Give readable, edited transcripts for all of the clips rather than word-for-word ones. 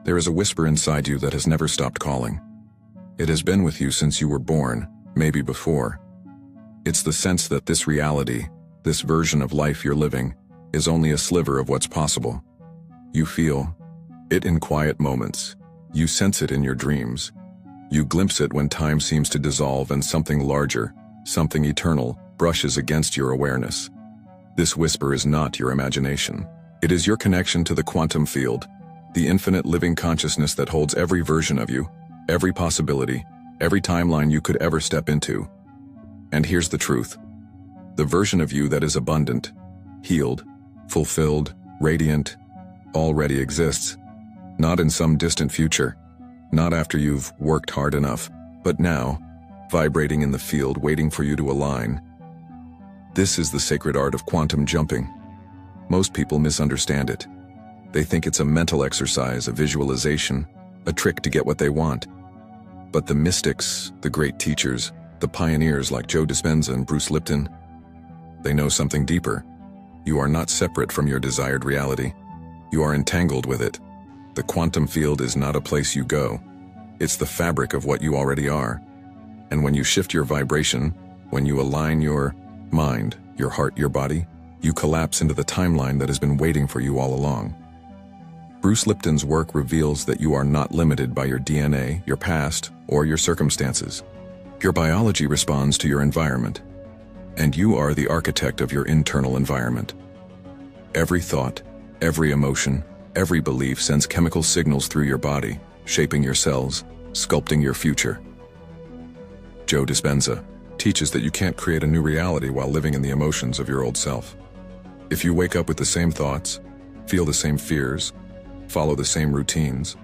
There is a whisper inside you that has never stopped calling. It has been with you since you were born, maybe before. It's the sense that this reality, this version of life you're living, is only a sliver of what's possible. You feel it in quiet moments. You sense it in your dreams. You glimpse it when time seems to dissolve and something larger, something eternal, brushes against your awareness. This whisper is not your imagination. It is your connection to the quantum field, the infinite living consciousness that holds every version of you, every possibility, every timeline you could ever step into. And here's the truth. The version of you that is abundant, healed, fulfilled, radiant, already exists. Not in some distant future, not after you've worked hard enough, but now, vibrating in the field waiting for you to align. This is the sacred art of quantum jumping. Most people misunderstand it. They think it's a mental exercise, a visualization, a trick to get what they want. But the mystics, the great teachers, the pioneers like Joe Dispenza and Bruce Lipton, they know something deeper. You are not separate from your desired reality. You are entangled with it. The quantum field is not a place you go. It's the fabric of what you already are. And when you shift your vibration, when you align your mind, your heart, your body, you collapse into the timeline that has been waiting for you all along. Bruce Lipton's work reveals that you are not limited by your DNA, your past, or your circumstances. Your biology responds to your environment, and you are the architect of your internal environment. Every thought, every emotion, every belief sends chemical signals through your body, shaping your cells, sculpting your future. Joe Dispenza teaches that you can't create a new reality while living in the emotions of your old self. If you wake up with the same thoughts, feel the same fears, follow the same routines,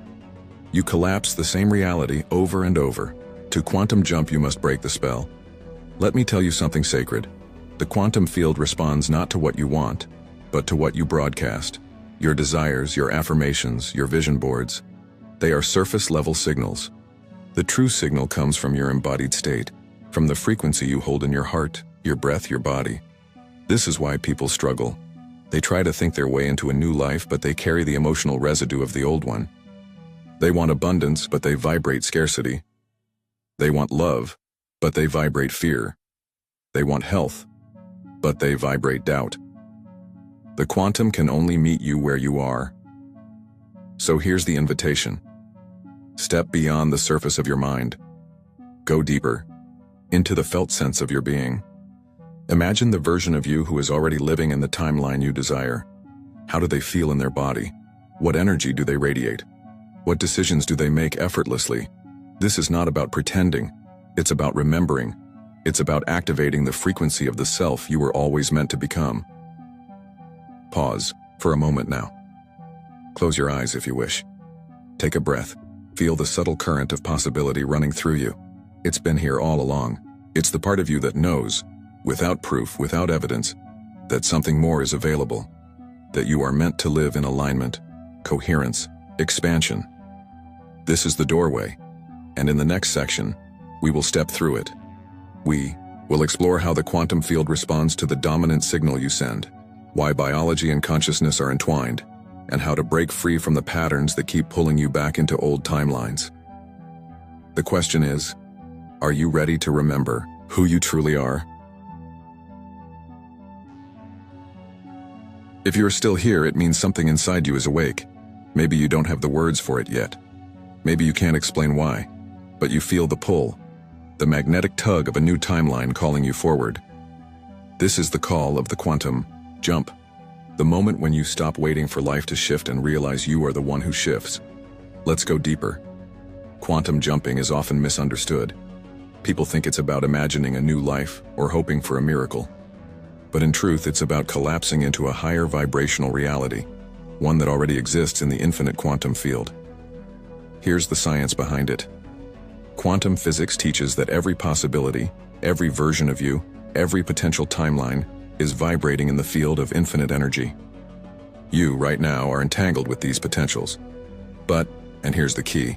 you collapse the same reality over and over. To quantum jump, you must break the spell. Let me tell you something sacred. The quantum field responds not to what you want, but to what you broadcast. Your desires, your affirmations, your vision boards, they are surface-level signals. The true signal comes from your embodied state, from the frequency you hold in your heart, your breath, your body. This is why people struggle. They try to think their way into a new life, but they carry the emotional residue of the old one. They want abundance, but they vibrate scarcity. They want love, but they vibrate fear. They want health, but they vibrate doubt. The quantum can only meet you where you are. So here's the invitation. Step beyond the surface of your mind. Go deeper, into the felt sense of your being. Imagine the version of you who is already living in the timeline you desire. How do they feel in their body? What energy do they radiate? What decisions do they make effortlessly? This is not about pretending. It's about remembering. It's about activating the frequency of the self you were always meant to become. Pause for a moment now. Close your eyes if you wish. Take a breath. Feel the subtle current of possibility running through you. It's been here all along. It's the part of you that knows, without proof, without evidence, that something more is available, that you are meant to live in alignment, coherence, expansion. This is the doorway, and in the next section, we will step through it. We will explore how the quantum field responds to the dominant signal you send, why biology and consciousness are entwined, and how to break free from the patterns that keep pulling you back into old timelines. The question is, are you ready to remember who you truly are? If you're still here, it means something inside you is awake. Maybe you don't have the words for it yet. Maybe you can't explain why, but you feel the pull, the magnetic tug of a new timeline calling you forward. This is the call of the quantum jump, the moment when you stop waiting for life to shift and realize you are the one who shifts. Let's go deeper. Quantum jumping is often misunderstood. People think it's about imagining a new life or hoping for a miracle. But in truth, it's about collapsing into a higher vibrational reality, one that already exists in the infinite quantum field. Here's the science behind it. Quantum physics teaches that every possibility, every version of you, every potential timeline is vibrating in the field of infinite energy. You, right now, are entangled with these potentials. But, and here's the key,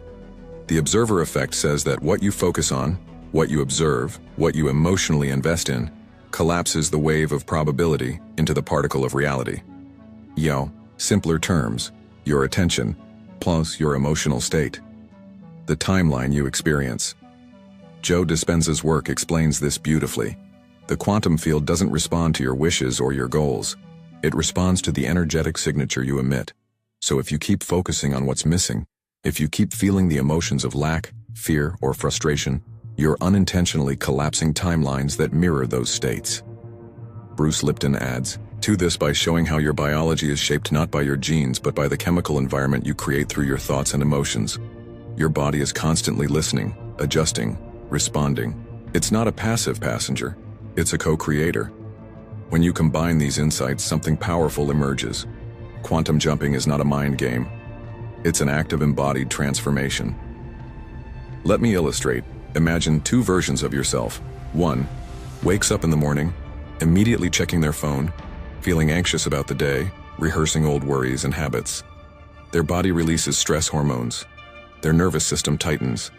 the observer effect says that what you focus on, what you observe, what you emotionally invest in, collapses the wave of probability into the particle of reality. Simpler terms, your attention, plus your emotional state. The timeline you experience. Joe Dispenza's work explains this beautifully. The quantum field doesn't respond to your wishes or your goals. It responds to the energetic signature you emit. So if you keep focusing on what's missing, if you keep feeling the emotions of lack, fear, or frustration, you're unintentionally collapsing timelines that mirror those states. Bruce Lipton adds to this by showing how your biology is shaped not by your genes but by the chemical environment you create through your thoughts and emotions. Your body is constantly listening, adjusting, responding. It's not a passive passenger, it's a co-creator. When you combine these insights, something powerful emerges. Quantum jumping is not a mind game. It's an act of embodied transformation. Let me illustrate. Imagine two versions of yourself. One wakes up in the morning, immediately checking their phone, feeling anxious about the day, rehearsing old worries and habits. Their body releases stress hormones. Their nervous system tightens.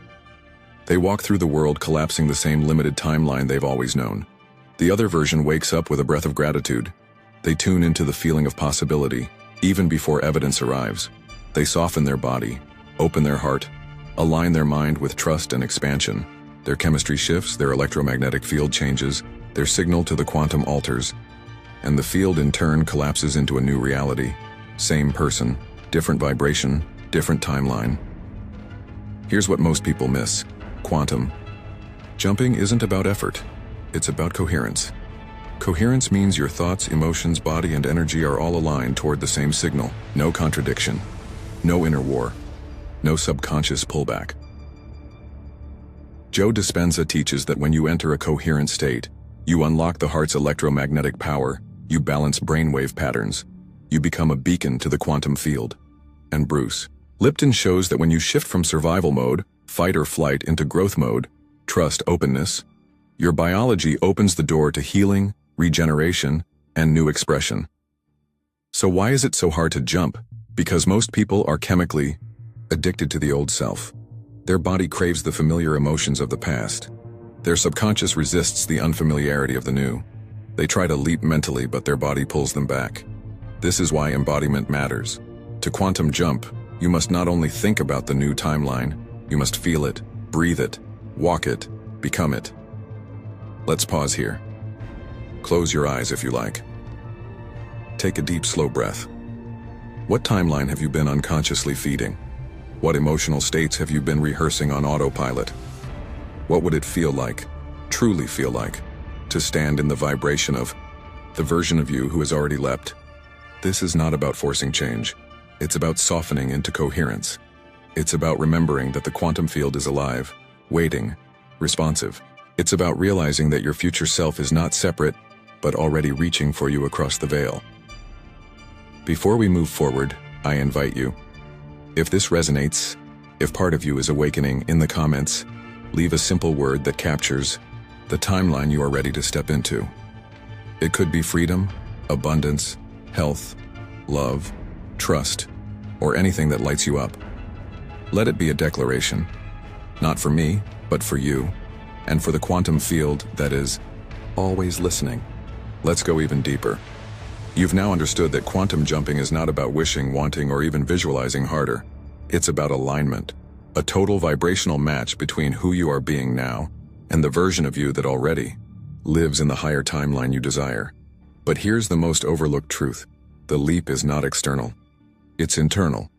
They walk through the world collapsing the same limited timeline they've always known. The other version wakes up with a breath of gratitude. They tune into the feeling of possibility, even before evidence arrives. They soften their body, open their heart, align their mind with trust and expansion. Their chemistry shifts, their electromagnetic field changes, their signal to the quantum alters, and the field in turn collapses into a new reality. Same person, different vibration, different timeline. Here's what most people miss. Quantum jumping isn't about effort. It's about coherence. Coherence means your thoughts, emotions, body, and energy are all aligned toward the same signal. No contradiction. No inner war. No subconscious pullback. Joe Dispenza teaches that when you enter a coherent state, you unlock the heart's electromagnetic power, you balance brainwave patterns, you become a beacon to the quantum field. And Bruce Lipton shows that when you shift from survival mode, fight or flight, into growth mode, trust, openness, your biology opens the door to healing, regeneration, and new expression. So why is it so hard to jump? Because most people are chemically addicted to the old self. Their body craves the familiar emotions of the past. Their subconscious resists the unfamiliarity of the new. They try to leap mentally, but their body pulls them back. This is why embodiment matters. To quantum jump, you must not only think about the new timeline, you must feel it, breathe it, walk it, become it. Let's pause here. Close your eyes if you like. Take a deep, slow breath. What timeline have you been unconsciously feeding? What emotional states have you been rehearsing on autopilot? What would it feel like, truly feel like, to stand in the vibration of the version of you who has already leapt? This is not about forcing change. It's about softening into coherence. It's about remembering that the quantum field is alive, waiting, responsive. It's about realizing that your future self is not separate, but already reaching for you across the veil. Before we move forward, I invite you. If this resonates, if part of you is awakening, in the comments, leave a simple word that captures the timeline you are ready to step into. It could be freedom, abundance, health, love, trust, or anything that lights you up. Let it be a declaration, not for me, but for you, and for the quantum field that is always listening. Let's go even deeper. You've now understood that quantum jumping is not about wishing, wanting, or even visualizing harder. It's about alignment, a total vibrational match between who you are being now and the version of you that already lives in the higher timeline you desire. But here's the most overlooked truth. The leap is not external. It's internal.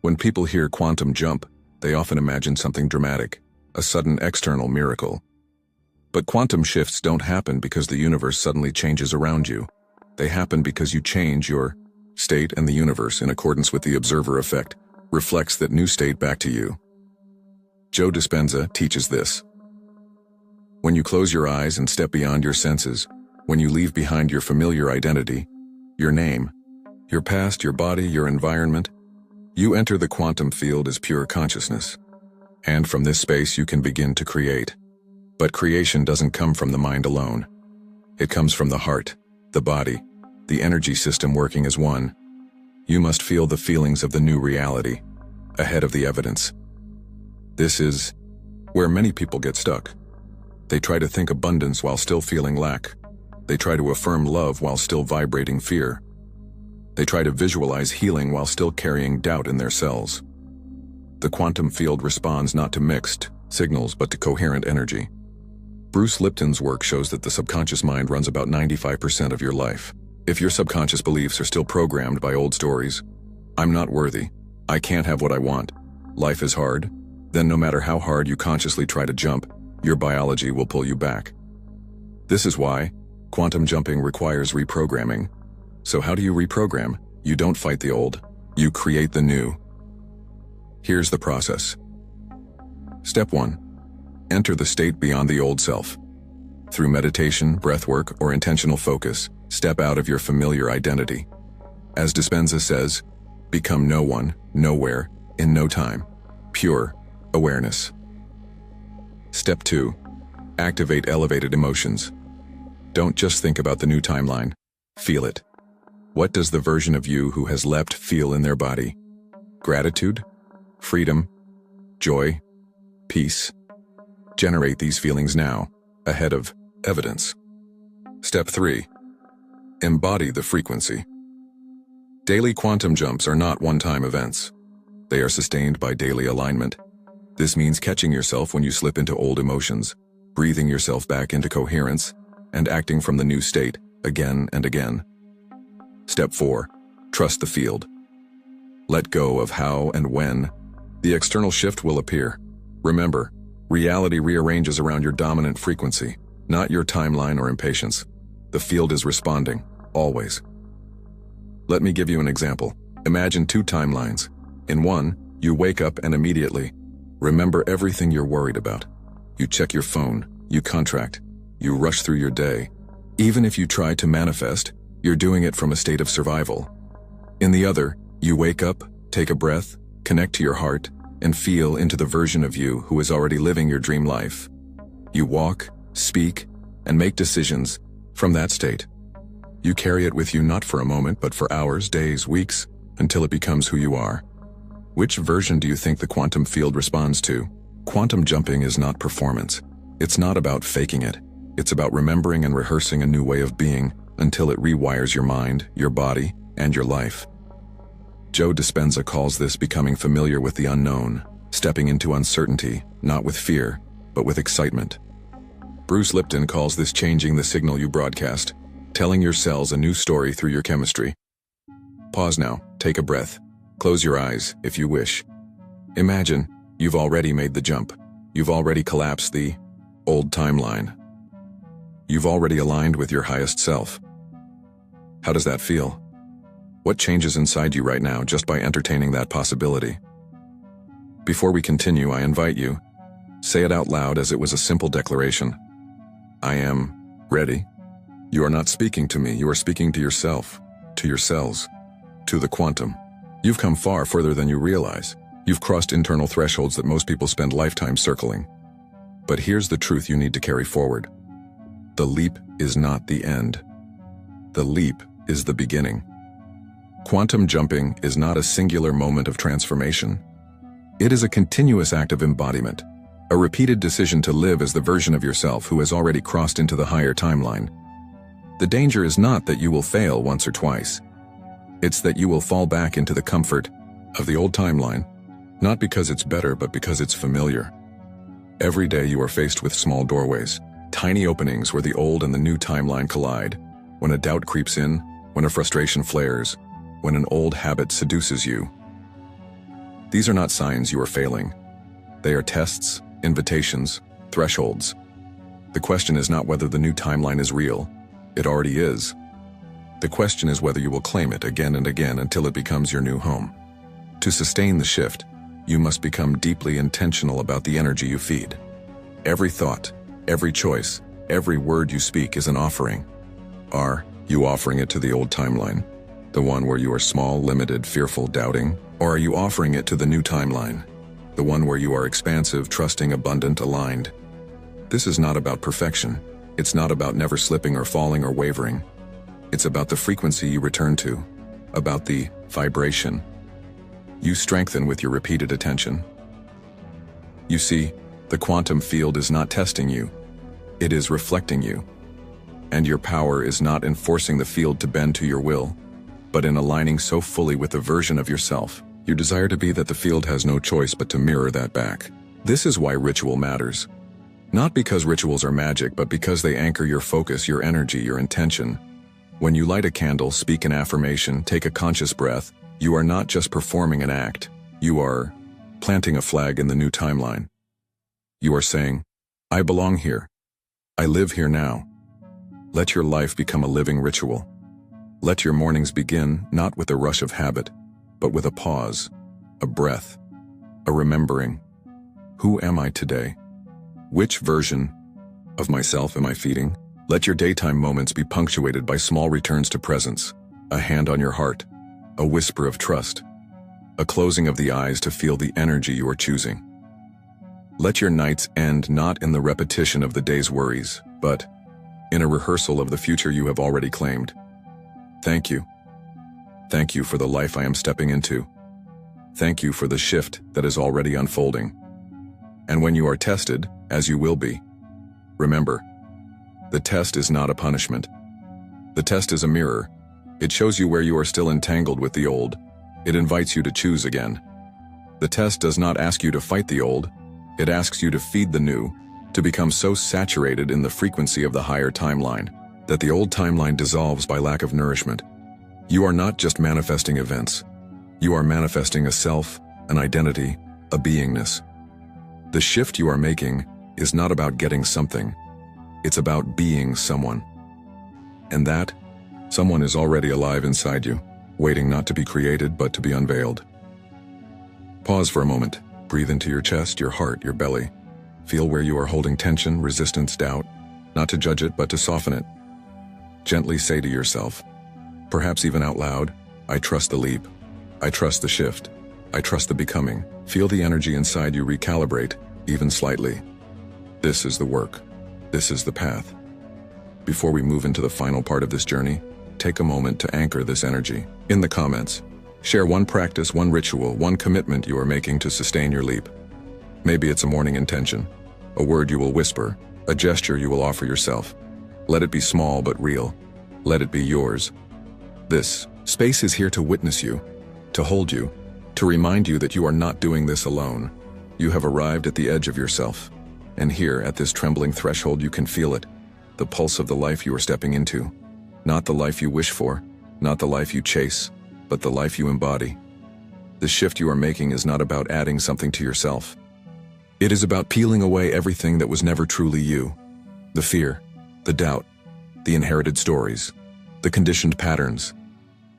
When people hear quantum jump, they often imagine something dramatic, a sudden external miracle. But quantum shifts don't happen because the universe suddenly changes around you. They happen because you change your state, and the universe, in accordance with the observer effect, reflects that new state back to you. Joe Dispenza teaches this. When you close your eyes and step beyond your senses, when you leave behind your familiar identity, your name, your past, your body, your environment, you enter the quantum field as pure consciousness. And from this space you can begin to create. But creation doesn't come from the mind alone. It comes from the heart, the body, the energy system working as one. You must feel the feelings of the new reality, ahead of the evidence. This is where many people get stuck. They try to think abundance while still feeling lack. They try to affirm love while still vibrating fear. They try to visualize healing while still carrying doubt in their cells. The quantum field responds not to mixed signals but to coherent energy. Bruce Lipton's work shows that the subconscious mind runs about 95% of your life. If your subconscious beliefs are still programmed by old stories, I'm not worthy, I can't have what I want, life is hard, then no matter how hard you consciously try to jump, your biology will pull you back. This is why quantum jumping requires reprogramming. So how do you reprogram? You don't fight the old, you create the new. Here's the process. Step 1. Enter the state beyond the old self. Through meditation, breathwork, or intentional focus, step out of your familiar identity. As Dispenza says, become no one, nowhere, in no time. Pure awareness. Step 2. Activate elevated emotions. Don't just think about the new timeline. Feel it. What does the version of you who has leapt feel in their body? Gratitude? Freedom? Joy? Peace? Generate these feelings now, ahead of evidence. Step 3. Embody the frequency. Daily quantum jumps are not one-time events. They are sustained by daily alignment. This means catching yourself when you slip into old emotions, breathing yourself back into coherence, and acting from the new state again and again. Step 4. Trust the field. Let go of how and when the external shift will appear. Remember, reality rearranges around your dominant frequency, not your timeline or impatience. The field is responding, always. Let me give you an example. Imagine 2 timelines. In one, you wake up and immediately remember everything you're worried about. You check your phone, you contract, you rush through your day. Even if you try to manifest, you're doing it from a state of survival. In the other, you wake up, take a breath, connect to your heart, and feel into the version of you who is already living your dream life. You walk, speak, and make decisions from that state. You carry it with you not for a moment, but for hours, days, weeks, until it becomes who you are. Which version do you think the quantum field responds to? Quantum jumping is not performance. It's not about faking it. It's about remembering and rehearsing a new way of being until it rewires your mind, your body, and your life. Joe Dispenza calls this becoming familiar with the unknown, stepping into uncertainty, not with fear, but with excitement. Bruce Lipton calls this changing the signal you broadcast, telling your cells a new story through your chemistry. Pause now, take a breath. Close your eyes, if you wish. Imagine, you've already made the jump. You've already collapsed the old timeline. You've already aligned with your highest self. How does that feel? What changes inside you right now just by entertaining that possibility? Before we continue, I invite you, say it out loud as it was a simple declaration. I am ready. You are not speaking to me, you are speaking to yourself, to your cells, to the quantum. You've come far further than you realize. You've crossed internal thresholds that most people spend lifetimes circling. But here's the truth you need to carry forward. The leap is not the end. The leap is the beginning. Quantum jumping is not a singular moment of transformation. It is a continuous act of embodiment, a repeated decision to live as the version of yourself who has already crossed into the higher timeline. The danger is not that you will fail once or twice. It's that you will fall back into the comfort of the old timeline, not because it's better, but because it's familiar. Every day you are faced with small doorways, tiny openings where the old and the new timeline collide, when a doubt creeps in, when a frustration flares, when an old habit seduces you. These are not signs you are failing. They are tests, invitations, thresholds. The question is not whether the new timeline is real. It already is. The question is whether you will claim it again and again until it becomes your new home. To sustain the shift, you must become deeply intentional about the energy you feed. Every thought, every choice, every word you speak is an offering. Are you offering it to the old timeline? The one where you are small, limited, fearful, doubting? Or are you offering it to the new timeline? The one where you are expansive, trusting, abundant, aligned? This is not about perfection. It's not about never slipping or falling or wavering. It's about the frequency you return to, about the vibration you strengthen with your repeated attention. You see, the quantum field is not testing you. It is reflecting you. And your power is not in forcing the field to bend to your will. but in aligning so fully with the version of yourself you desire to be that the field has no choice but to mirror that back. This is why ritual matters. Not because rituals are magic, but because they anchor your focus, your energy, your intention. When you light a candle, speak an affirmation, take a conscious breath, you are not just performing an act, you are planting a flag in the new timeline. You are saying, I belong here. I live here now. Let your life become a living ritual. Let your mornings begin not with a rush of habit, but with a pause, a breath, a remembering. Who am I today? Which version of myself am I feeding? Let your daytime moments be punctuated by small returns to presence, a hand on your heart, a whisper of trust, a closing of the eyes to feel the energy you are choosing. Let your nights end not in the repetition of the day's worries, but in a rehearsal of the future you have already claimed. Thank you. Thank you for the life I am stepping into. Thank you for the shift that is already unfolding. And when you are tested, as you will be, remember, the test is not a punishment. The test is a mirror. It shows you where you are still entangled with the old. It invites you to choose again. The test does not ask you to fight the old. It asks you to feed the new, to become so saturated in the frequency of the higher timeline that the old timeline dissolves by lack of nourishment. You are not just manifesting events. You are manifesting a self, an identity, a beingness. The shift you are making is not about getting something. It's about being someone. And that someone is already alive inside you, waiting not to be created but to be unveiled. Pause for a moment. Breathe into your chest, your heart, your belly. Feel where you are holding tension, resistance, doubt, not to judge it but to soften it. Gently say to yourself, perhaps even out loud, I trust the leap. I trust the shift. I trust the becoming. Feel the energy inside you recalibrate, even slightly. This is the work. This is the path. Before we move into the final part of this journey, take a moment to anchor this energy. In the comments, share one practice, one ritual, one commitment you are making to sustain your leap. Maybe it's a morning intention, a word you will whisper, a gesture you will offer yourself. Let it be small but real. Let it be yours. This space is here to witness you, to hold you, to remind you that you are not doing this alone. You have arrived at the edge of yourself. And here, at this trembling threshold, you can feel it, the pulse of the life you are stepping into. Not the life you wish for, not the life you chase, but the life you embody. The shift you are making is not about adding something to yourself. It is about peeling away everything that was never truly you. The fear, the doubt, the inherited stories, the conditioned patterns.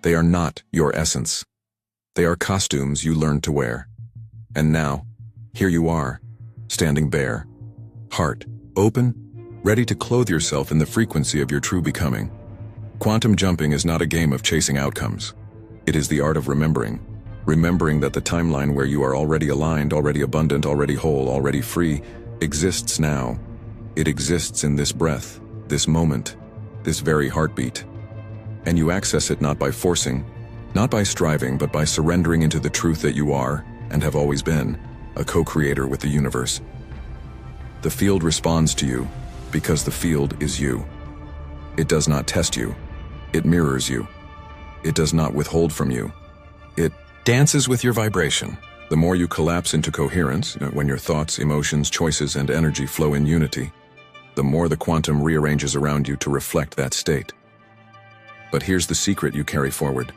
They are not your essence. They are costumes you learned to wear. And now, here you are, standing bare, heart open, ready to clothe yourself in the frequency of your true becoming. Quantum jumping is not a game of chasing outcomes. It is the art of remembering that the timeline where you are already aligned, already abundant, already whole, already free, exists now. It exists in this breath, this moment, this very heartbeat. And you access it not by forcing, not by striving, but by surrendering into the truth that you are, and have always been, a co-creator with the universe. The field responds to you, because the field is you. It does not test you. It mirrors you. It does not withhold from you. It dances with your vibration. The more you collapse into coherence, when your thoughts, emotions, choices, and energy flow in unity, the more the quantum rearranges around you to reflect that state. But here's the secret you carry forward.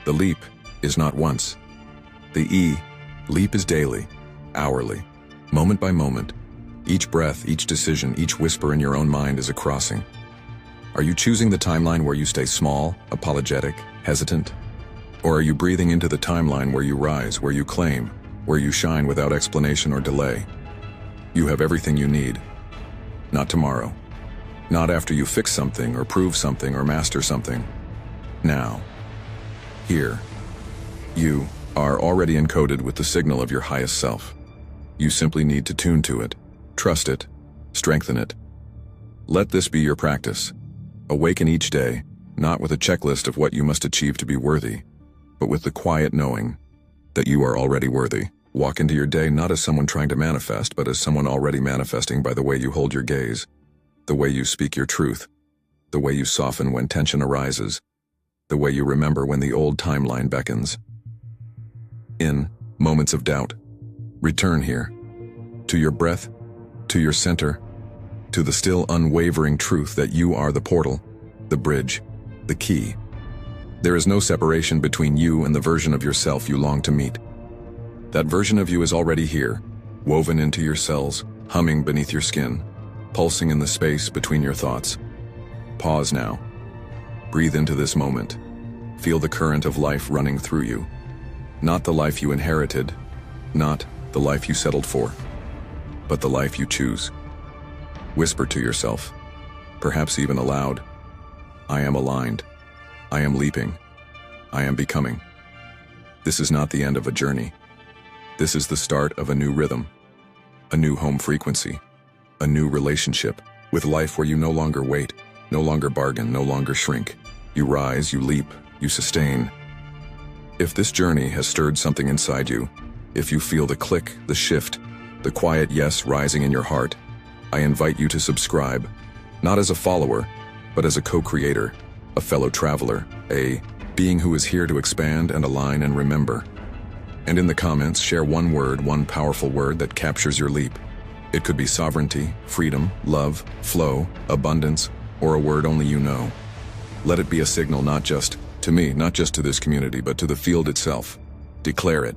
The leap is not once. The leap is daily, hourly, moment by moment. Each breath, each decision, each whisper in your own mind is a crossing. Are you choosing the timeline where you stay small, apologetic, hesitant? Or are you breathing into the timeline where you rise, where you claim, where you shine without explanation or delay? You have everything you need. Not tomorrow. Not after you fix something or prove something or master something. Now. Here. You are already encoded with the signal of your highest self. You simply need to tune to it, trust it, strengthen it. Let this be your practice. Awaken each day, not with a checklist of what you must achieve to be worthy, but with the quiet knowing that you are already worthy. Walk into your day not as someone trying to manifest, but as someone already manifesting by the way you hold your gaze, the way you speak your truth, the way you soften when tension arises, the way you remember when the old timeline beckons. In moments of doubt, return here, to your breath, to your center, to the still unwavering truth that you are the portal, the bridge, the key. There is no separation between you and the version of yourself you long to meet. That version of you is already here, woven into your cells, humming beneath your skin, pulsing in the space between your thoughts. Pause now. Breathe into this moment. Feel the current of life running through you. Not the life you inherited, not the life you settled for, but the life you choose. Whisper to yourself, perhaps even aloud, I am aligned. I am leaping. I am becoming. This is not the end of a journey. This is the start of a new rhythm, a new home frequency, a new relationship with life where you no longer wait, no longer bargain, no longer shrink. You rise, you leap, you sustain. If this journey has stirred something inside you, if you feel the click, the shift, the quiet yes rising in your heart, I invite you to subscribe, not as a follower, but as a co-creator, a fellow traveler, a being who is here to expand and align and remember. And in the comments, share one word, one powerful word that captures your leap. It could be sovereignty, freedom, love, flow, abundance, or a word only you know. Let it be a signal not just to me, not just to this community, but to the field itself. Declare it,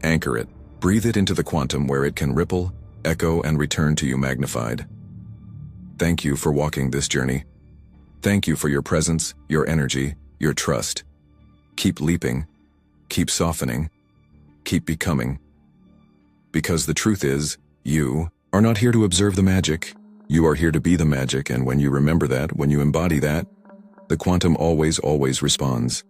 anchor it, breathe it into the quantum where it can ripple, echo, and return to you magnified. Thank you for walking this journey. Thank you for your presence, your energy, your trust. Keep leaping, keep softening, keep becoming. Because the truth is, you are not here to observe the magic. You are here to be the magic, and when you remember that, when you embody that, the quantum always responds.